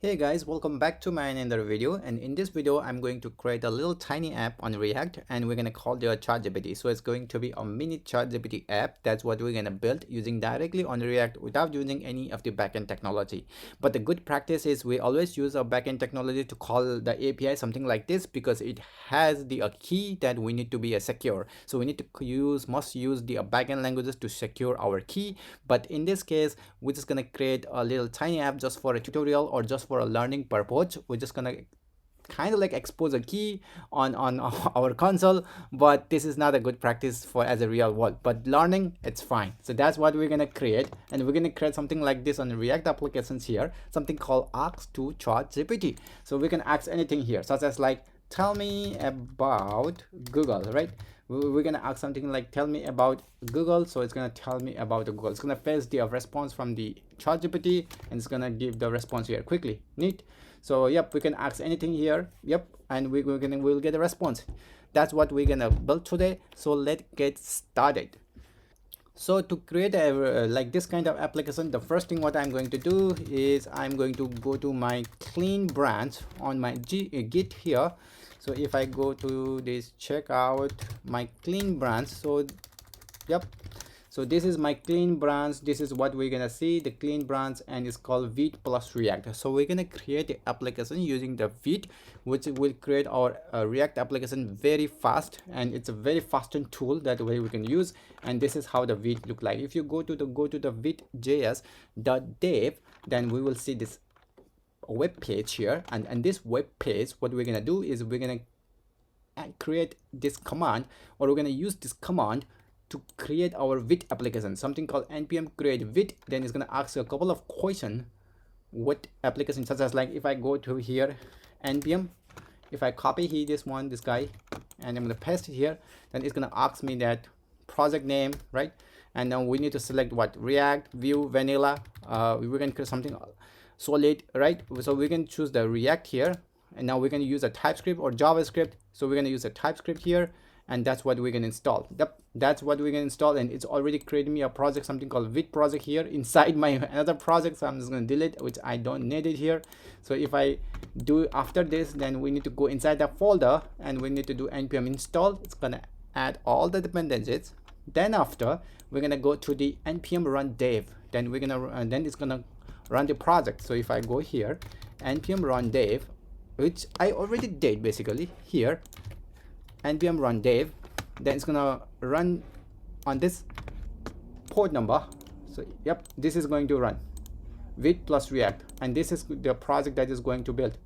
Hey guys, welcome back to my another video, and in this video I'm going to create a little tiny app on React and we're going to call it a ChatGPT. So it's going to be a mini ChatGPT app. That's what we're going to build using directly on React without using any of the backend technology. But the good practice is we always use a backend technology to call the API something like this because it has a key that we need to be secure. So we need to must use the backend languages to secure our key. But in this case, we're just going to create a little tiny app just for a tutorial or just for a learning purpose. We're just gonna kind of like expose a key on our console, but this is not a good practice for as a real world, but learning it's fine. So that's what we're gonna create, and we're gonna create something like this on the React applications here, something called ask to ChatGPT. So we can ask anything here, such as like tell me about Google, right? We're gonna ask something like tell me about Google. So it's gonna tell me about the Google. It's gonna paste the response from the ChatGPT and it's gonna give the response here quickly. Neat. So yep, we can ask anything here. Yep, and we'll get a response. That's what we're gonna build today. So let's get started. So to create a like this kind of application, the first thing what I'm going to do is I'm going to go to my clean branch on my Git here. So if I go to this, check out my clean branch. So yep, so this is my clean branch. This is what we're gonna see, the clean branch, and it's called Vite plus React. So we're gonna create the application using the Vite, which will create our React application very fast, and it's a very fastened tool that way we can use. And this is how the Vite look like. If you go to the vite.js.dev, then we will see this web page here, and this web page, what we're gonna do is we're gonna create this command, or we're gonna use this command to create our Vite application, something called npm create Vite. Then it's going to ask a couple of questions what application, such as like if I go to here npm, if I copy here this guy, and I'm going to paste it here, then it's going to ask me that project name, right? And now we need to select what, React, Vue, Vanilla. We can create something solid, right? So we can choose the React here, and now we can use a TypeScript or JavaScript. So we're going to use a TypeScript here, and that's what we can install. Yep, that's what we can install, and it's already created me a project, something called Vite project here inside my another project. So I'm just going to delete, which I don't need it here. So if I do after this, then we need to go inside that folder and we need to do npm install. It's going to add all the dependencies. Then after, we're going to go to the npm run dev. Then we're going to then it's going to run the project. So if I go here npm run dev, which I already did basically here, npm run dev, then it's gonna run on this port number. So yep, this is going to run Vite plus React, and this is the project that is going to build.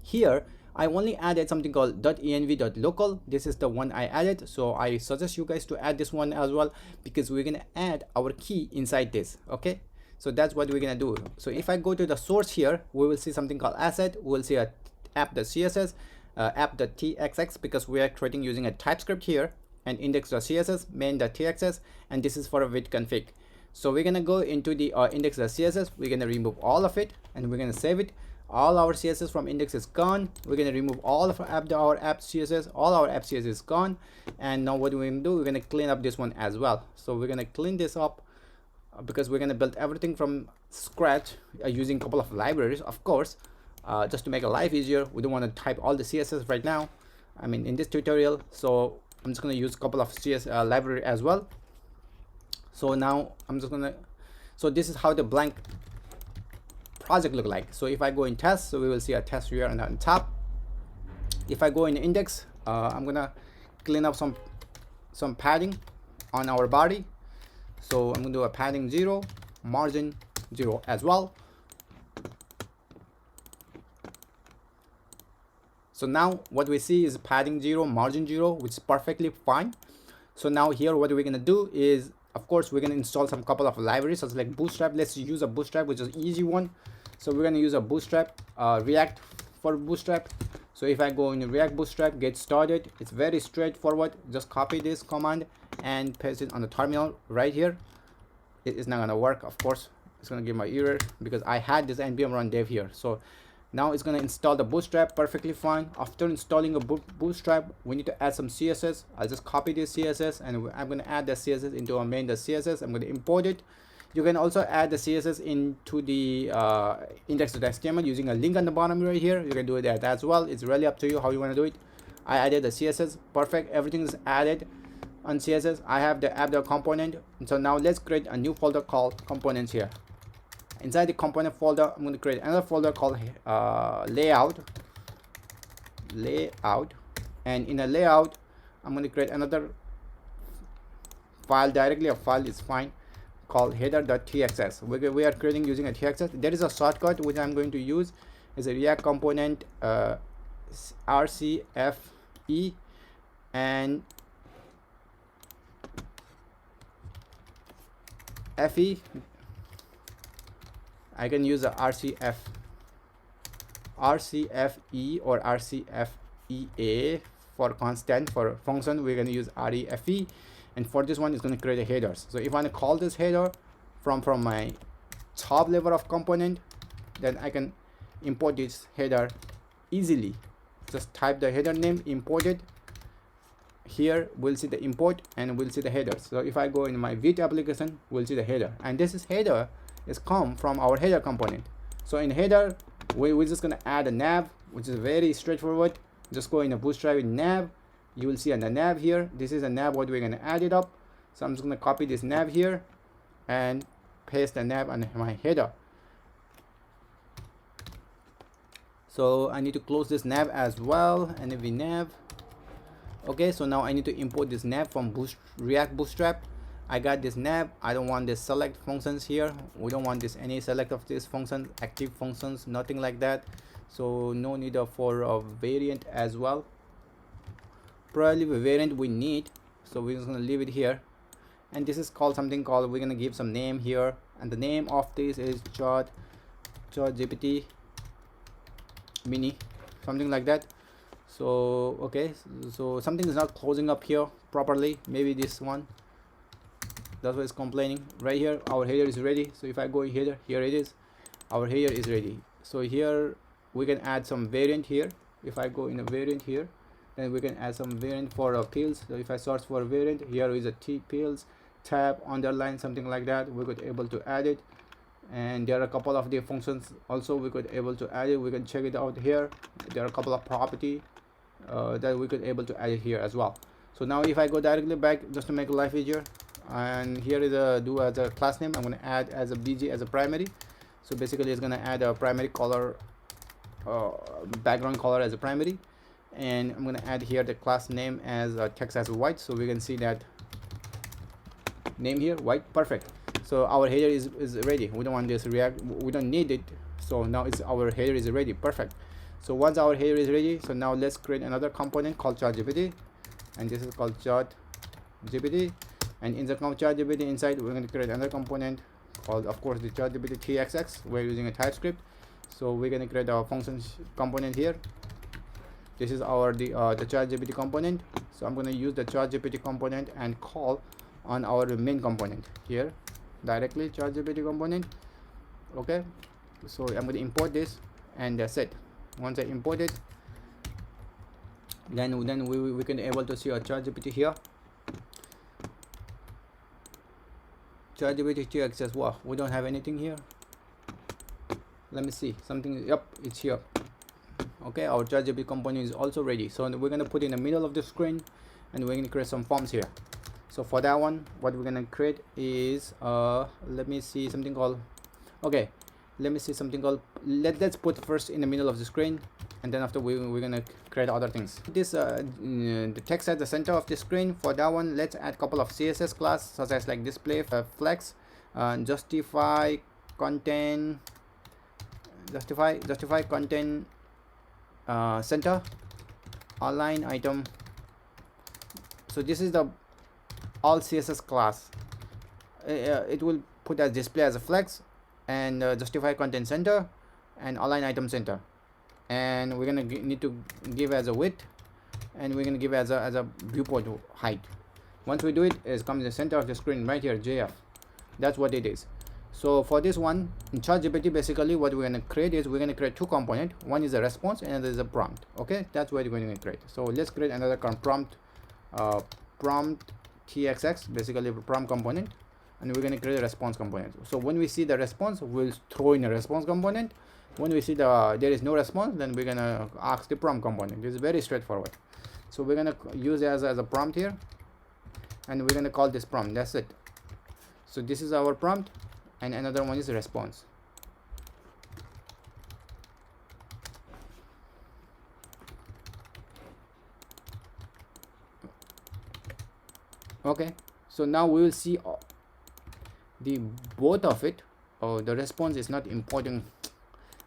Here I only added something called .env.local. This is the one I added, so I suggest you guys to add this one as well, because we're gonna add our key inside this. Okay, so that's what we're gonna do. So if I go to the source here, we will see something called asset. We will see a app.css, app.txx, because we are creating using a TypeScript here, and index.css, main.txs, and this is for a Vite config. So we're gonna go into the index.css. We're gonna remove all of it and we're gonna save it. All our CSS from index is gone. We're gonna remove all of our app CSS. All our app CSS is gone. And now what we're gonna do, we're gonna clean up this one as well. So we're gonna clean this up because we're gonna build everything from scratch using a couple of libraries, of course. Just to make a life easier, we don't want to type all the CSS right now, I mean in this tutorial. So I'm just going to use a couple of CSS library as well. So now I'm just gonna, so this is how the blank project look like. So if I go in test, so we will see a test here and on top. If I go in index, I'm gonna clean up some padding on our body. So I'm gonna do a padding 0, margin 0 as well. So now what we see is padding 0, margin 0, which is perfectly fine. So now here what we're gonna do is, of course, we're gonna install some couple of libraries, such like Bootstrap. Let's use a Bootstrap, which is an easy one. So we're gonna use a Bootstrap, React for Bootstrap. So if I go in React Bootstrap, get started, it's very straightforward. Just copy this command and paste it on the terminal right here. It is not gonna work, of course. It's gonna give my error because I had this npm run dev here. So now it's going to install the Bootstrap perfectly fine. After installing a Bootstrap, we need to add some CSS. I'll just copy this CSS and I'm going to add the CSS into our main.css. I'm going to import it. You can also add the CSS into the index.html using a link on the bottom right here. You can do that as well. It's really up to you how you want to do it. I added the CSS. Perfect. Everything is added on CSS. I have the app.component. So now let's create a new folder called components here. Inside the component folder, I'm going to create another folder called layout. And in a layout, I'm going to create another file directly. A file is fine, called header.txs. We are creating using a txs. There is a shortcut which I'm going to use is a React component rcfe, and fe. I can use a rcfe or rcfea for constant. For function we're going to use refe, and for this one it's going to create a headers. So if I want to call this header from my top level of component, then I can import this header easily. Just type the header name, import it. Here we'll see the import and we'll see the header. So if I go in my Vite application, we'll see the header, and this is header is come from our header component. So in header we're just going to add a nav, which is very straightforward. Just go in a Bootstrap with nav. You will see on the nav here, this is a nav what we're going to add it up. So I'm just going to copy this nav here and paste the nav on my header. So I need to close this nav as well, nav nav. Okay, so now I need to import this nav from React Bootstrap. I got this nav. I don't want this select functions here. We don't want this any select of these functions, active functions, nothing like that. So no need for a variant as well. Probably the variant we need, so we're just gonna leave it here. And this is called something called, we're gonna give some name here, and the name of this is chat GPT mini, something like that. So okay, so something is not closing up here properly. Maybe this one, that's what it's complaining. Right here our header is ready. So if I go here, here it is, our header is ready. So here we can add some variant here. If I go in a variant here, then we can add some variant for pills. So if I search for a variant, here is a T pills tab underline, something like that. We could able to add it, and there are a couple of the functions also we could able to add it. We can check it out here. There are a couple of property that we could able to add it here as well. So now if I go directly back just to make life easier, and here is a do as a class name, I'm going to add as a bg as a primary. So basically it's going to add a primary color, background color as a primary, and I'm going to add here the class name as text as white. So we can see that name here white. Perfect. So our header is ready. We don't want this React, we don't need it. So now it's our header is ready. Perfect. So once our header is ready, so now let's create another component called ChatGPT, and this is called ChatGPT. And in the ChatGPT inside, we're going to create another component called, of course, the ChatGPT TXX. We're using a TypeScript, so we're going to create our functions component here. This is our the ChatGPT component. So I'm going to use the ChatGPT component and call on our main component here directly, ChatGPT component. Okay, so I'm going to import this, and that's it. Once I import it, then we can able to see our ChatGPT here. ChatGPT TXS. Wow, we don't have anything here. Let me see something. Yep, it's here. Okay, our ChatGPT component is also ready. So we're gonna put in the middle of the screen, and we're gonna create some forms here. So for that one, what we're gonna create is let me see something called, okay, let me see something called, let's put first in the middle of the screen, and then after we're gonna create other things. This the text at the center of the screen. For that one, let's add a couple of CSS class such as like display flex, justify content center, align item. So this is the all CSS class. It will put as display as a flex, and justify content center, and align item center. And we're gonna need to give as a width, and we're gonna give as a viewport height. Once we do it, it comes in the center of the screen right here, JF. That's what it is. So for this one, in ChatGPT, basically what we're gonna create is we're gonna create two components. One is a response, and another is a prompt. Okay, that's what we're gonna create. So let's create another prompt, prompt TXX, basically a prompt component. and we're going to create a response component. So when we see the response, we'll throw in a response component. When we see there is no response, then we're going to ask the prompt component. This is very straightforward. So we're going to use as a prompt here, and we're going to call this prompt. That's it. So this is our prompt, and another one is a response. Okay, so now we will see the both of it. Oh, the response is not importing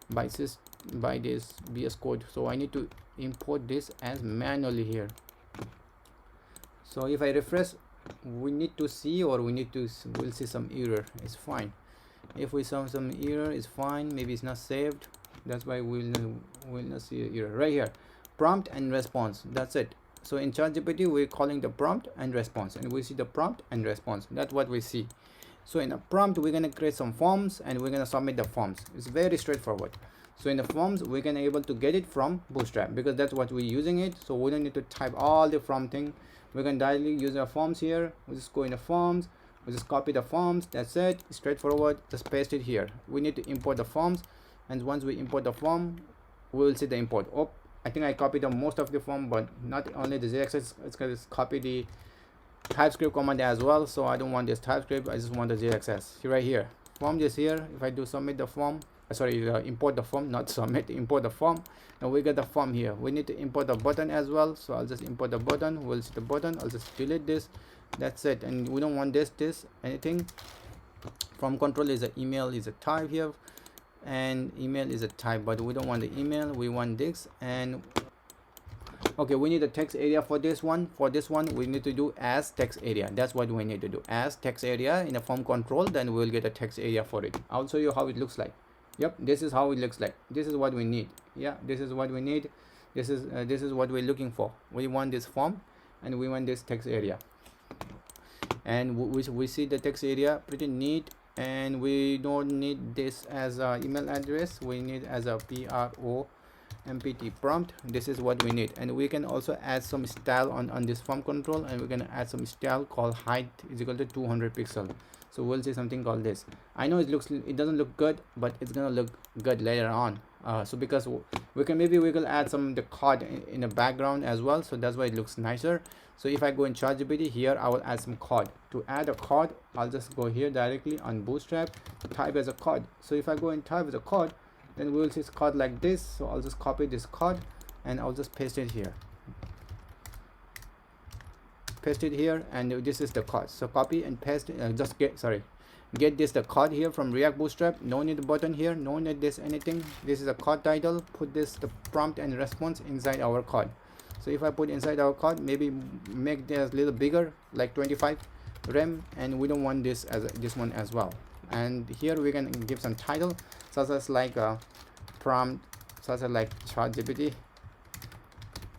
by this VS Code, so I need to import this as manually here. So if I refresh, we need to see, or we'll see some error. It's fine. If we saw some error, it's fine. Maybe it's not saved. That's why we'll not see an error right here. Prompt and response. That's it. So in ChatGPT, we're calling the prompt and response, and we see the prompt and response. That's what we see. So in a prompt, we're gonna create some forms, and we're gonna submit the forms. It's very straightforward. So in the forms, we're gonna able to get it from Bootstrap, because that's what we're using it. So we don't need to type all the from thing. We can directly use our forms here. We just go in the forms. We just copy the forms. That's it. Straightforward. Just paste it here. We need to import the forms, and once we import the form, we will see the import. Oh, I think I copied the most of the form, but not only the JXS. It's going to copy the TypeScript command as well. So I don't want this TypeScript. I just want the JXS right here. Form is here. If I do submit the form, import the form, not submit, import the form. Now we get the form here. We need to import the button as well. So I'll just import the button. We'll see the button. I'll just delete this. That's it. And we don't want this anything. From control is an email is a type here, and email is a type, but we don't want the email. We want this. And okay, we need a text area for this one. For this one, we need to do as text area. That's what we need to do, as text area in a form control. Then we'll get a text area for it. I'll show you how it looks like. Yep, this is how it looks like. This is what we need. Yeah, this is what we need. This is what we're looking for. We want this form, and we want this text area, and we see the text area pretty neat. And we don't need this as a email address. We need as a PROMPT prompt. This is what we need. And we can also add some style on this form control, and we're going to add some style called height is equal to 200 pixel. So we'll see something called this. I know it doesn't look good, but it's gonna look good later on. So because we can add some the code in the background as well, so that's why it looks nicer. So if I go in ChatGPT here, I will add some code. To add a code, I'll just go here directly on Bootstrap, type as a code. So if I go and type as a code, then we will see code like this. So I'll just copy this code, and I'll just paste it here. Paste it here, and this is the code. So copy and paste. Get this the code here from React Bootstrap. No need the button here. No need this anything. This is a code title. Put this the prompt and response inside our code. So if I put inside our code, maybe make this a little bigger, like 25 rem, and we don't want this as this one as well. And here we can give some title, such as like a prompt, such as like ChatGPT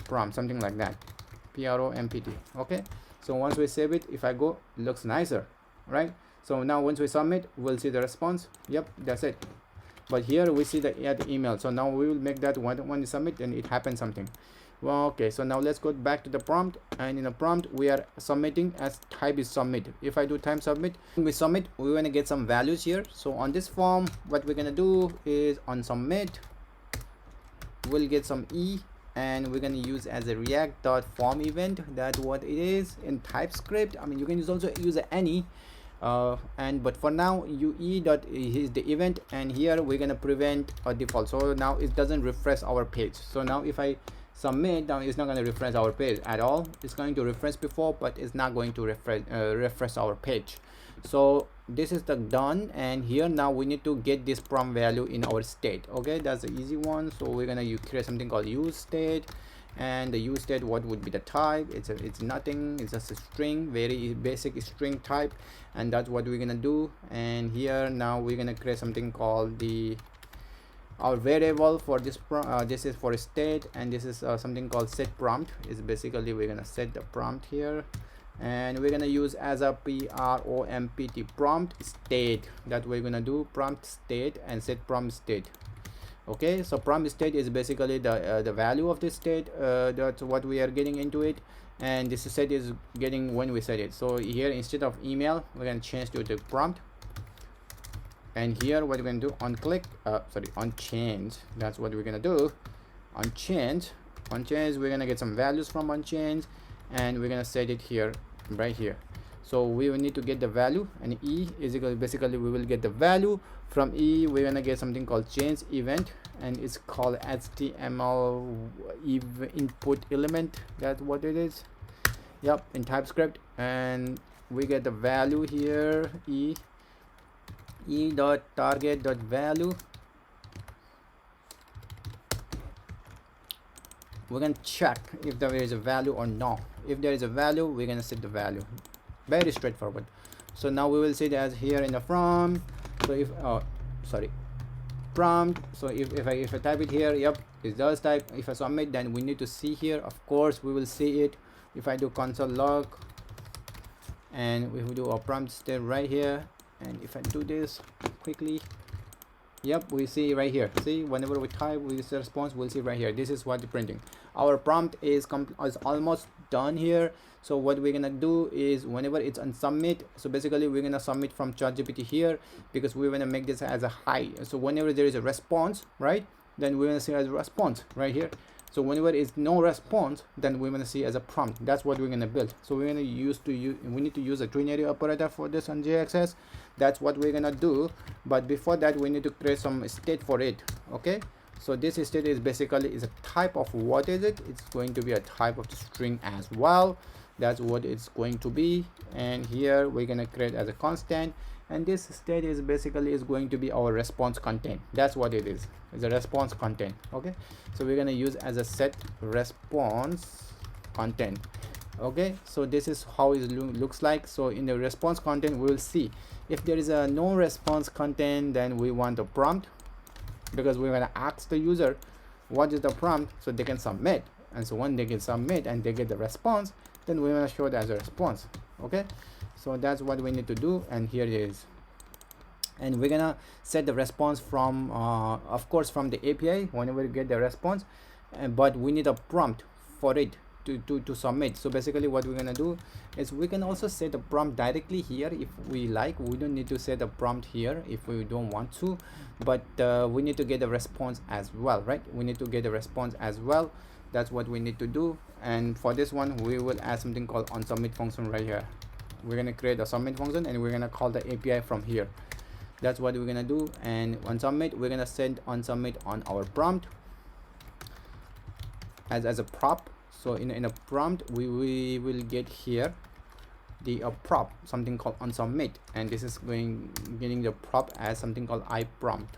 prompt, something like that. PROMPT. Okay, so once we save it, if I go, it looks nicer, right? So now once we submit, we'll see the response. Yep, that's it. But here we see the add email. So now we will make that when you submit, then it happens something. Well, okay, so now let's go back to the prompt, and in the prompt we are submitting as type is submit. If I do time submit, when we submit, we're gonna get some values here. So on this form, what we're gonna do is on submit, we'll get some and we're going to use as a react.form event. That's what it is in TypeScript. I mean, you can also use any but for now is the event, and here we're going to prevent a default. So now it doesn't refresh our page. So now if I submit, now it's not going to refresh our page at all. It's going to refresh before, but it's not going to refresh our page. So this is the done, and here now we need to get this prompt value in our state. Okay, that's the easy one. So we're gonna create something called use state, and the use state, what would be the type? It's nothing. It's just a string, very basic string type, and that's what we're gonna do. And here now we're gonna create something called our variable for this this is for state, and this is something called set prompt. Is basically we're gonna set the prompt here, and we're gonna use as a PROMPT prompt state. That we're gonna do prompt state and set prompt state. Okay, so prompt state is basically the value of this state. That's what we are getting into it. and this set is getting when we set it. So here instead of email, we're going to change to the prompt. And here what we're going to do on click on change, that's what we're going to do. On change we're going to get some values from on change, and we're going to set it here, right here. So we will need to get the value, and E is equal, basically we will get the value. From E we're going to get something called change event, and it's called HTML input element. That's what it is. Yep, in TypeScript. And we get the value here, E dot target dot value. We're going to check if there is a value or no. If there is a value, we're going to set the value. Very straightforward. So now we will see it as here in the from. So if prompt, so if I type it here, yep, it does type. If I submit, then we need to see here, of course we will see it. If I do console log, and we will do a prompt state right here, and if I do this quickly, yep, we see right here. See, whenever we type with this response, we'll see right here. This is what the printing. Our prompt is almost done here. So what we're gonna do is whenever it's on submit, so basically we're gonna submit from ChatGPT here, because we're gonna make this as a high. So whenever there is a response, right, then we're gonna see as a response right here. So whenever it's no response, then we're gonna see as a prompt. That's what we're gonna build. So we're gonna we need to use a ternary operator for this on JXS. That's what we're gonna do. But before that, we need to create some state for it. Okay. So this state is basically is a type of, what is it? It's going to be a type of the string as well. That's what it's going to be. And here we're gonna create as a constant, and this state is basically is going to be our response content. That's what it is. It's a response content. Okay, so we're gonna use as a set response content. Okay, so this is how it looks like. So in the response content, we will see if there is a no response content, then we want a prompt, because we're gonna ask the user what is the prompt, so they can submit. And so when they can submit and they get the response, then we're gonna show that as a response. Okay, so that's what we need to do, and here it is. And we're gonna set the response from of course from the API whenever you get the response, but we need a prompt for it to submit. So basically what we're gonna do is we can also set a prompt directly here if we like. We don't need to set a prompt here if we don't want to, but we need to get a response as well, right? We need to get a response as well. That's what we need to do. And for this one, we will add something called onSubmit function right here. We're gonna create a submit function, and we're gonna call the API from here. That's what we're gonna do. And on submit, we're gonna send on submit on our prompt as a prop. So in a prompt, we will get here the prop, something called on submit, and this is getting the prop as something called iPrompt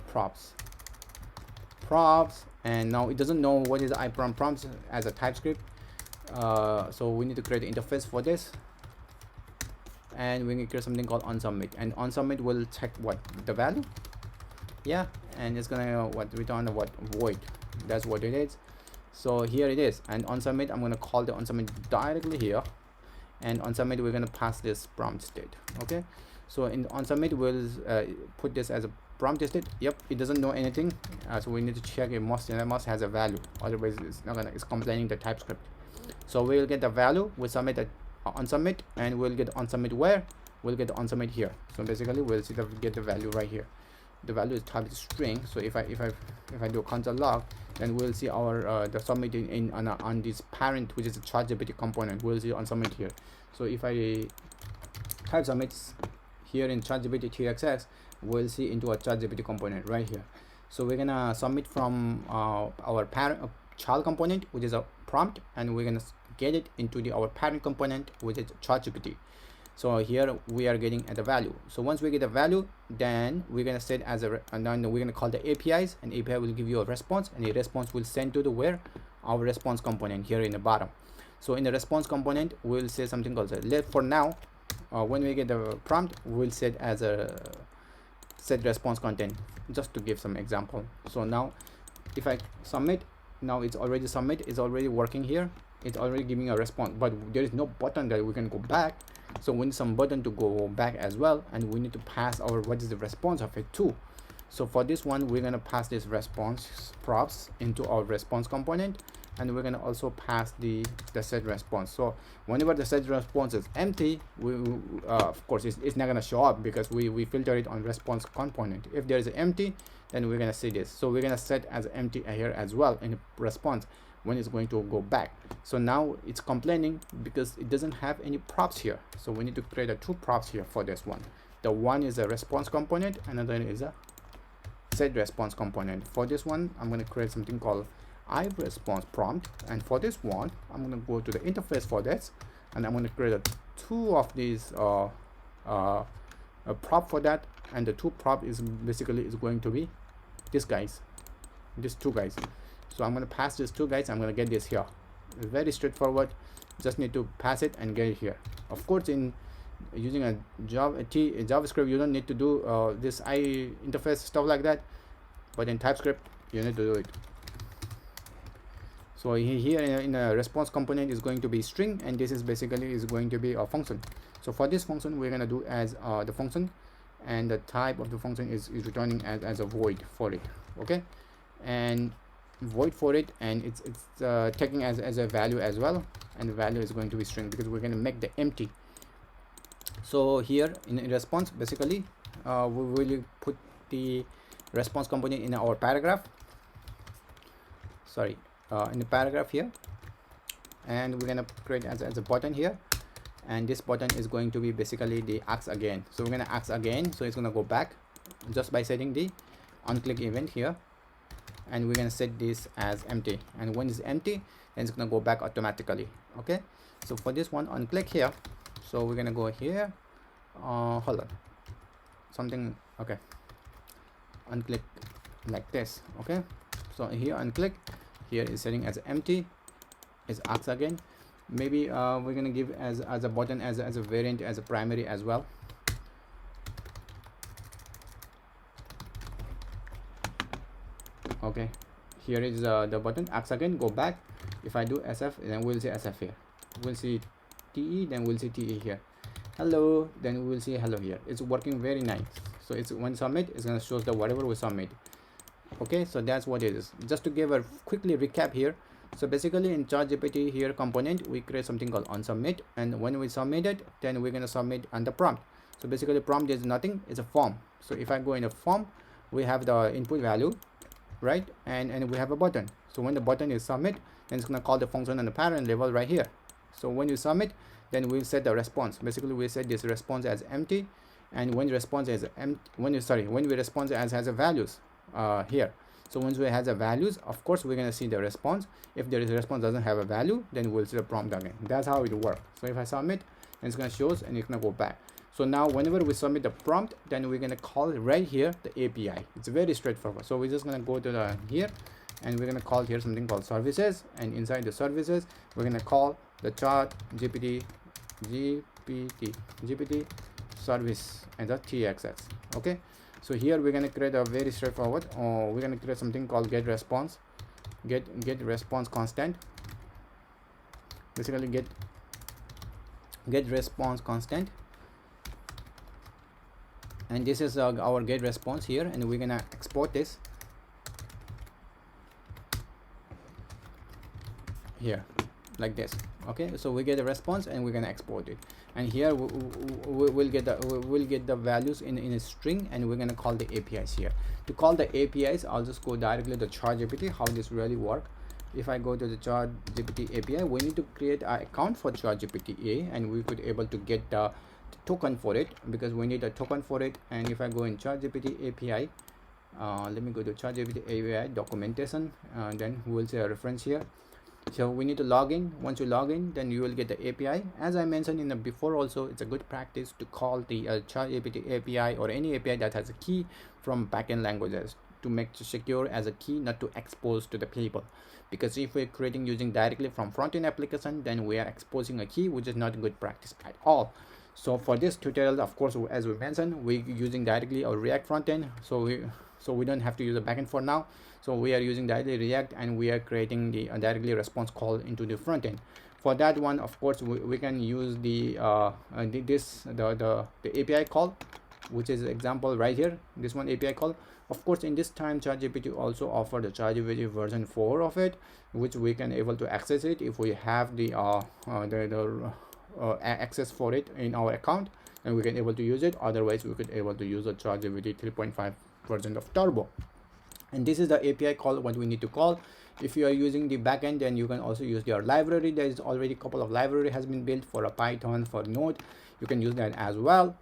props. And now it doesn't know what is iPrompt prompts as a TypeScript. So we need to create an interface for this, and we need to create something called onSubmit, and onSubmit will check what the value, yeah, and it's gonna return what void. That's what it is. So here it is, and onSubmit, I'm gonna call the onSubmit directly here, and onSubmit we're gonna pass this prompt state. Okay, so in onSubmit we'll put this as a prompt state. Yep, it doesn't know anything, so we need to check if must has a value, otherwise it's complaining the TypeScript. So we'll get the value, we submit it on submit, and we'll get on submit where we'll get on submit here. So basically we'll see that we get the value right here. The value is type string. So if I do console log, then we'll see our the submit on this parent, which is a ChatGPT component. We'll see on submit here. So if I type submits here in ChatGPT TXX, we'll see into a ChatGPT component right here. So we're gonna submit from our parent child component, which is a prompt, and we're gonna get it into our parent component, which is ChatGPT. So here we are getting at the value. So once we get the value, then we're gonna set as and then we're gonna call the APIs, and API will give you a response, and the response will send to the where our response component here in the bottom. So in the response component, we'll say something called for now. When we get the prompt, we'll set as a set response content, just to give some example. So now if I submit, now it's already submit, it's already working here, it's already giving a response, but there is no button that we can go back. So we need some button to go back as well, and we need to pass our what is the response of it too. So for this one, we're gonna pass this response props into our response component, and we're going to also pass the set response. So whenever the set response is empty, we of course it's not going to show up because we filter it on response component. If there is empty, then we're going to see this. So we're going to set as empty here as well in response when it's going to go back. So now it's complaining because it doesn't have any props here. So we need to create a two props here for this one. The one is a response component, another is a set response component. For this one, I'm going to create something called iResponse prompt, and for this one, I'm going to go to the interface for this, and I'm going to create two of these a prop for that, and the two prop is basically is going to be these guys, these two guys. So I'm going to pass these two guys. I'm going to get this here. It's very straightforward. Just need to pass it and get it here. Of course, in using a JavaScript, you don't need to do this interface stuff like that, but in TypeScript you need to do it. So here in a response component is going to be string, and this is basically is going to be a function. So for this function, we're going to do as the function, and the type of the function is returning as a void for it. Okay, and void for it, and it's taking as a value as well, and the value is going to be string because we're going to make the empty. So here in response, basically we will put the response component in our paragraph, sorry, in the paragraph here, and we're going to create as a button here, and this button is going to be basically the ask again. So we're going to ask again, so it's going to go back just by setting the onClick event here, and we're going to set this as empty, and when it's empty, then it's going to go back automatically. Okay, so for this one, on click here, so we're going to go here, hold on, something, okay, unclick like this. Okay, so here unclick, here is setting as empty, is ask again. Maybe we're going to give as a button as a variant, as a primary as well. Okay, here is the button ask again, go back. If I do SF, then we'll see SF here, we'll see TE, then we'll see TE here, hello, then we'll see hello here. It's working very nice. So it's when submit, it's going to show the whatever we submit. Okay, so that's what it is. Just to give a quickly recap here, so basically in ChatGPT here component, we create something called onSubmit, and when we submit it, then we're going to submit on the prompt. So basically prompt is nothing, it's a form. So if I go in a form, we have the input value, right, and we have a button. So when the button is submit, then it's going to call the function on the parent level right here. So when you submit, then we'll set the response. Basically we set this response as empty, and when response is empty, when we respond as has a values here. So once we has a values, of course we're going to see the response. If there is a response doesn't have a value, then we'll see the prompt again. That's how it works. So if I submit, then it's going to show us, and it's going to go back. So now whenever we submit the prompt, then we're going to call right here the API. It's very straightforward. So we're just going to go to the here, and we're going to call here something called services, and inside the services we're going to call the ChatGPT GPT service and the TXS. Okay, so here we're going to create a very straightforward, we're going to create something called get response constant. Basically get response constant, and this is our get response here, and we're going to export this here like this. Okay, so we get a response and we're going to export it, and here we'll get the values in a string, and we're going to call the APIs here. To call the APIs, I'll just go directly to ChatGPT, how this really work. If I go to the ChatGPT API, we need to create an account for ChatGPT and we could able to get the token for it, because we need a token for it. And if I go in ChatGPT API, let me go to ChatGPT API documentation, then we'll see a reference here. So we need to log in. Once you log in, then you will get the API. As I mentioned in the before also, it's a good practice to call the ChatGPT API or any API that has a key from backend languages, to make it secure as a key, not to expose to the people. Because if we're creating using directly from front-end application, then we are exposing a key, which is not a good practice at all. So for this tutorial, of course, as we mentioned, we're using directly our React front-end, so we don't have to use a backend for now. So we are using directly React, and we are creating the directly response call into the front end. For that one, of course, we can use the API call, which is example right here, this one API call. of course, in this time ChatGPT also offer the ChatGPT version 4 of it, which we can able to access it if we have the access for it in our account, and we can able to use it. Otherwise, we could able to use the ChatGPT 3.5 version of Turbo. And this is the API call what we need to call. If you are using the backend, then you can also use your library. There is already a couple of library has been built for a Python, for Node. You can use that as well.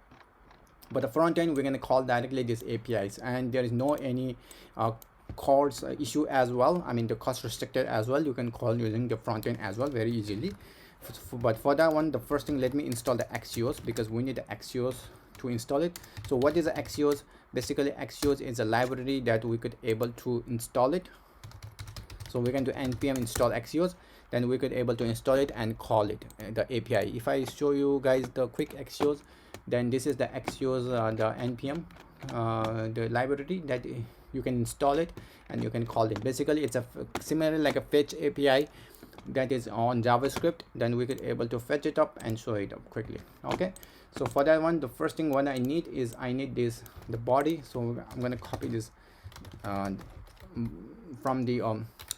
But the front end, we're going to call directly these APIs, and there is no any cost issue as well. I mean, the cost restricted as well. You can call using the front end as well very easily. But for that one, the first thing, let me install the Axios, because we need the Axios to install it. So what is the Axios? Basically, Axios is a library that we could able to install it. So we can do npm install Axios, then we could able to install it and call it the API. If I show you guys the quick Axios, then this is the Axios, the npm, the library that you can install it and you can call it. Basically, it's a similar like a fetch API that is on JavaScript. Then we could able to fetch it up and show it up quickly. Okay, so for that one, the first thing what I need is I need this the body. So I'm gonna copy this from the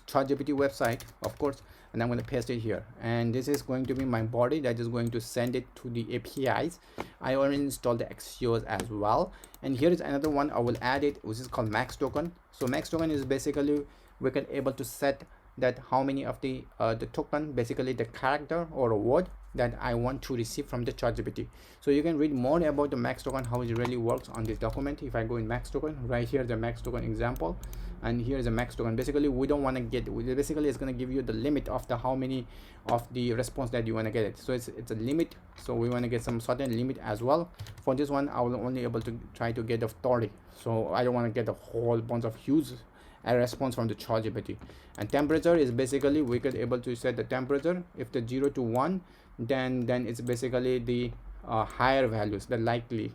ChatGPT website, of course, and I'm going to paste it here. And this is going to be my body that is going to send it to the APIs. I already installed the Axios as well. And here is another one I will add it, which is called max token. So max token is basically we can able to set that how many of the token, basically the character or a word that I want to receive from the ChatGPT. So you can read more about the max token, how it really works on this document. If I go in max token, right here the max token example, and here is a max token. Basically, we don't want to get, basically it's going to give you the limit of the how many of the response that you want to get it. So it's a limit, so we want to get some certain limit as well. For this one, I will only able to try to get a 30, so I don't want to get a whole bunch of huge a response from the ChatGPT. And temperature is basically we could able to set the temperature. If the 0 to 1, then it's basically the higher values, the likely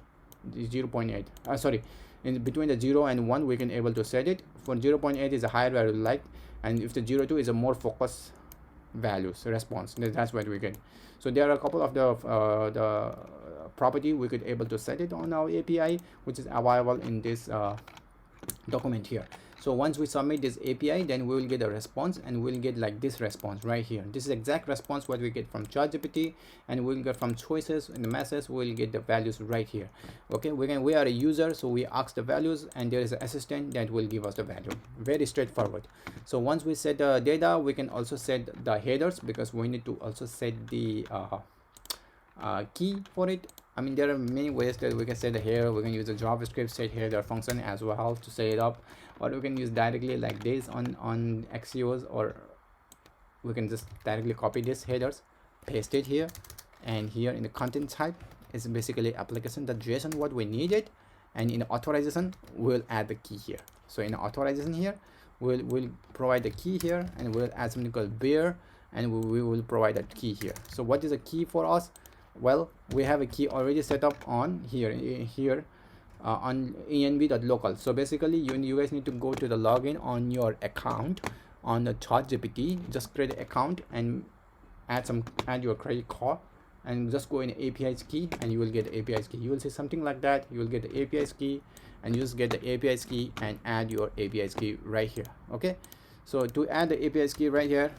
0.8 sorry, in between the 0 and 1 we can able to set it. For 0.8 is a higher value like, and if the 0.2 is a more focused values response, that's what we get. So there are a couple of the property we could able to set it on our API, which is available in this document here. So once we submit this API, then we will get a response, and we'll get like this response right here. This is exact response what we get from ChatGPT, and we'll get from choices in the message. We'll get the values right here. Okay, we are a user, so we ask the values, and there is an assistant that will give us the value. Very straightforward. So once we set the data, we can also set the headers, because we need to also set the key for it. I mean, there are many ways that we can set the header. We can use a JavaScript set header function as well to set it up, or we can use directly like this on Axios, or we can just directly copy this headers, paste it here, and here in the content type is basically application.json what we needed, and in the authorization we'll add the key here. So in the authorization here we'll provide the key here, and we'll add something called bear, and we will provide a key here. So what is a key for us? Well, we have a key already set up on here on env.local. So basically you guys need to go to the login on your account on the ChatGPT. Just create an account and add your credit card, and just go in APIs key, and you will get the APIs key. You will see something like that. You will get the APIs key, and you just get the APIs key and add your APIs key right here. Okay, so to add the APIs key right here,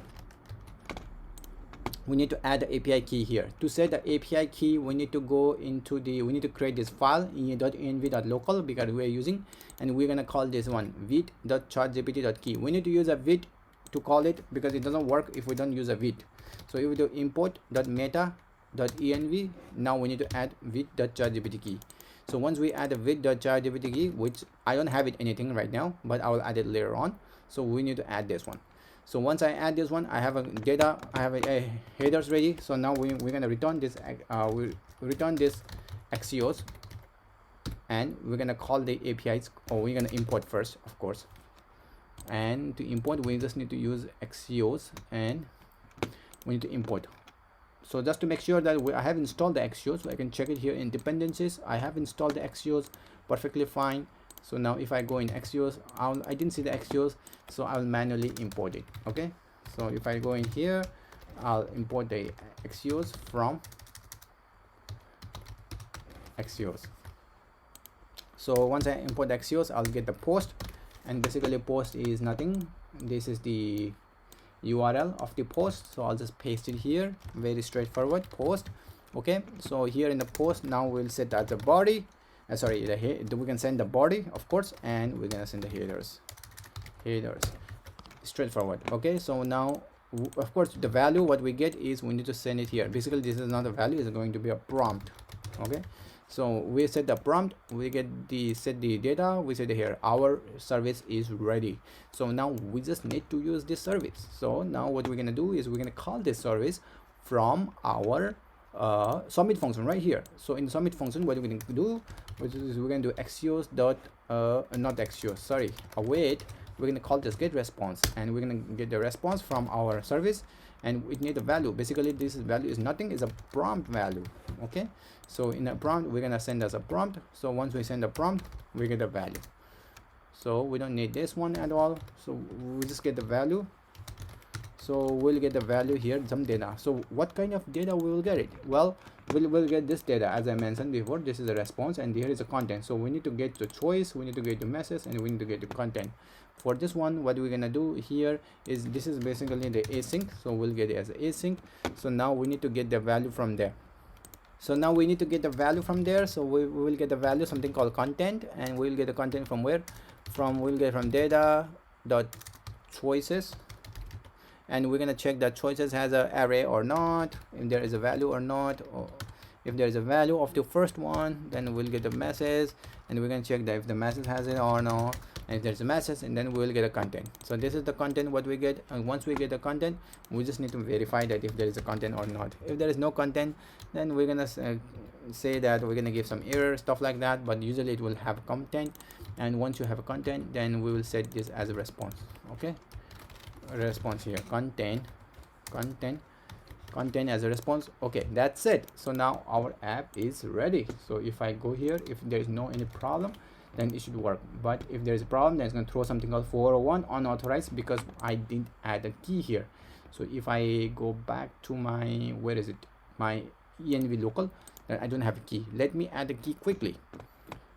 we need to add the API key here. To set the API key, we need to go into we need to create this file in .env.local, because we are using, and we're gonna call this one vid.chatgpt.key. We need to use a vid to call it, because it doesn't work if we don't use a vid. So if we do import.meta.env, now we need to add vid.chatgpt key. So once we add a vid.chatgpt key, which I don't have it anything right now, but I will add it later on. So we need to add this one. So once I add this one, I have a data, I have a headers ready. So now we're gonna return this we return this Axios, and we're gonna call the APIs, or we're gonna import first, of course. And to import, we just need to use Axios, and we need to import. So just to make sure that I have installed the Axios, so I can check it here in dependencies. I have installed the Axios perfectly fine. So now if I go in Axios, I didn't see the Axios, so I'll manually import it. Okay, so if I go in here, I'll import the Axios from Axios. So once I import the Axios, I'll get the post, and basically post is nothing. This is the URL of the post, so I'll just paste it here. Very straightforward, post. Okay, so here in the post, now we'll set that the body, sorry, we can send the body, of course, and we're gonna send the headers. Straightforward. Okay, so now of course the value what we get is we need to send it here. Basically this is not a value, it's going to be a prompt. Okay, so we set the prompt, we get the set the data, we set here our service is ready. So now we just need to use this service. So now what we're gonna do is we're gonna call this service from our submit function right here. So in the submit function, what we're going to do, which is we're going to do Axios dot not Axios, sorry, await. We're going to call this get response, and we're going to get the response from our service, and we need a value. Basically this value is nothing, is a prompt value. Okay, so in a prompt we're going to send as a prompt. So once we send a prompt, we get a value. So we don't need this one at all, so we just get the value. So we'll get the value here, some data. So what kind of data we will get it? Well, we'll get this data, as I mentioned before. This is a response, and here is a content. So we need to get the choice, we need to get the message, and we need to get the content. For this one, what we're gonna do here is, this is basically the async, so we'll get it as async. So now we need to get the value from there. So now we need to get the value from there. So we will get the value, something called content, and we'll get the content from where? We'll get from data dot choices, and we're gonna check that choices has a array or not, if there is a value or not. Or if there is a value of the first one, then we'll get the message, and we're gonna check that if the message has it or not. And if there's a message, and then we'll get a content. So this is the content what we get, and once we get the content, we just need to verify that if there is a content or not. If there is no content, then we're gonna say that we're gonna give some error, stuff like that, but usually it will have content. And once you have a content, then we will set this as a response. Okay, response here, content as a response. Okay, that's it. So now our app is ready. So if I go here, if there is no any problem, then it should work. But if there is a problem, then it's going to throw something called 401 unauthorized, because I didn't add a key here. So if I go back to my, where is it, my env local, then I don't have a key. Let me add a key quickly.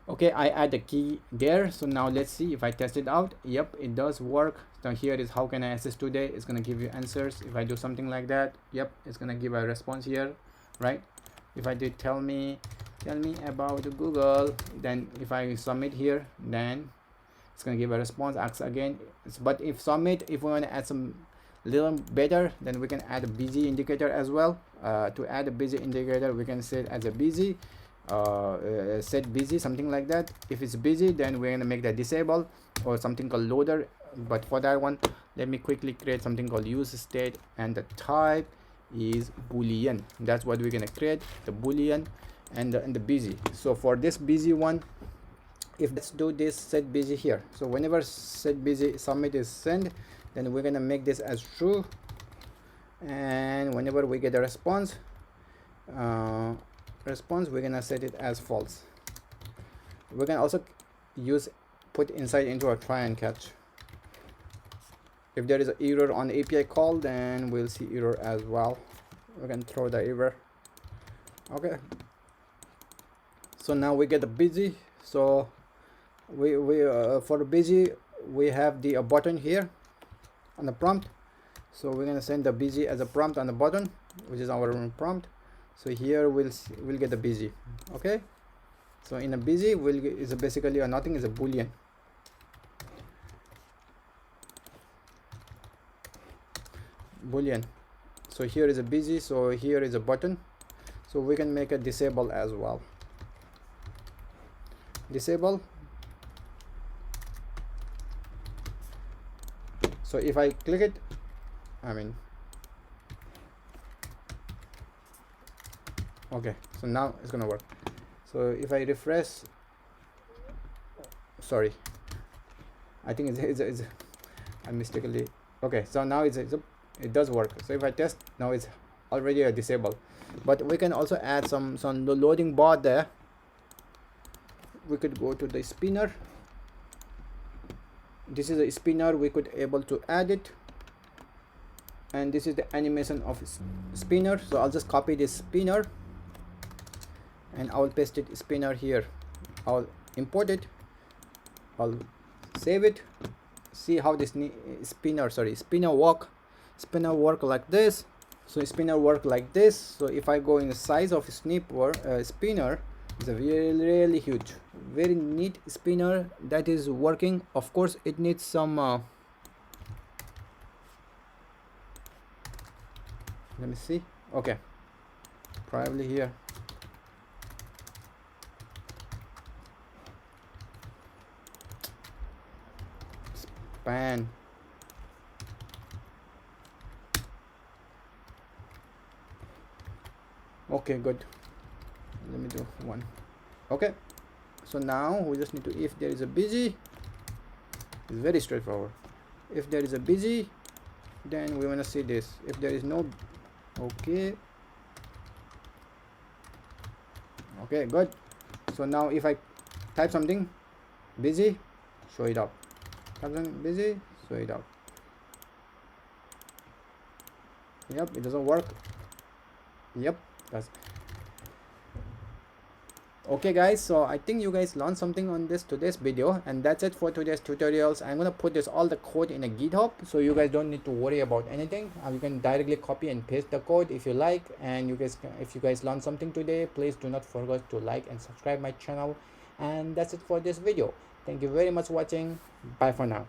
Okay, I add the key there. So now let's see if I test it out. Yep, it does work. So here is how can I access today. It's gonna give you answers. If I do something like that, yep, it's gonna give a response here, right? If I do tell me about Google, then if I submit here, then it's gonna give a response. Ask again. But if submit, if we want to add some little better, then we can add a busy indicator as well. To add a busy indicator, we can set as a busy, set busy, something like that. If it's busy, then we're gonna make that disable, or something called loader. But for that one, let me quickly create something called use state, and the type is boolean. That's what we're gonna create, the boolean and the busy. So for this busy one, if let's do this set busy here. So whenever set busy submit is sent, then we're gonna make this as true, and whenever we get a response, we're gonna set it as false. We can also use put inside into a try and catch. If there is an error on the API call, then we'll see error as well. We can throw the error. Okay, so now we get the busy. So we for the busy, we have the button here on the prompt. So we're gonna send the busy as a prompt on the button, which is our prompt. So here we'll get the busy. Okay, so in a busy is basically a nothing, is a boolean. So here is a busy, so here is a button. So we can make a disable as well. Disable. So if I click it, okay, so now it's gonna work. So if I refresh, sorry, I think it's I mistakenly, okay, so now it does work. So if I test, now it's already a disable. But we can also add some loading bot there. We could go to the spinner. This is a spinner, we could able to add it, and this is the animation of spinner. So I'll just copy this spinner and I'll paste it spinner here. I'll import it. I'll save it. See how this spinner work like this. So spinner work like this. So if I go in the size of spinner, it's a really huge, very neat spinner that is working. Of course it needs some let me see. Okay, probably here. Span. Okay, good. Let me do one. Okay, so now we just need to, if there is a busy, it's very straightforward. If there is a busy, then we want to see this. If there is no, okay, good. So now if I type something busy, show it up. Type something busy, show it up. Yep, it doesn't work. Yep, that's okay guys. So I think you guys learned something on today's video, and that's it for today's tutorials. I'm gonna put all the code in a GitHub, so you guys don't need to worry about anything. You can directly copy and paste the code if you like. And if you guys learned something today, please do not forget to like and subscribe my channel. And that's it for this video. Thank you very much for watching. Bye for now.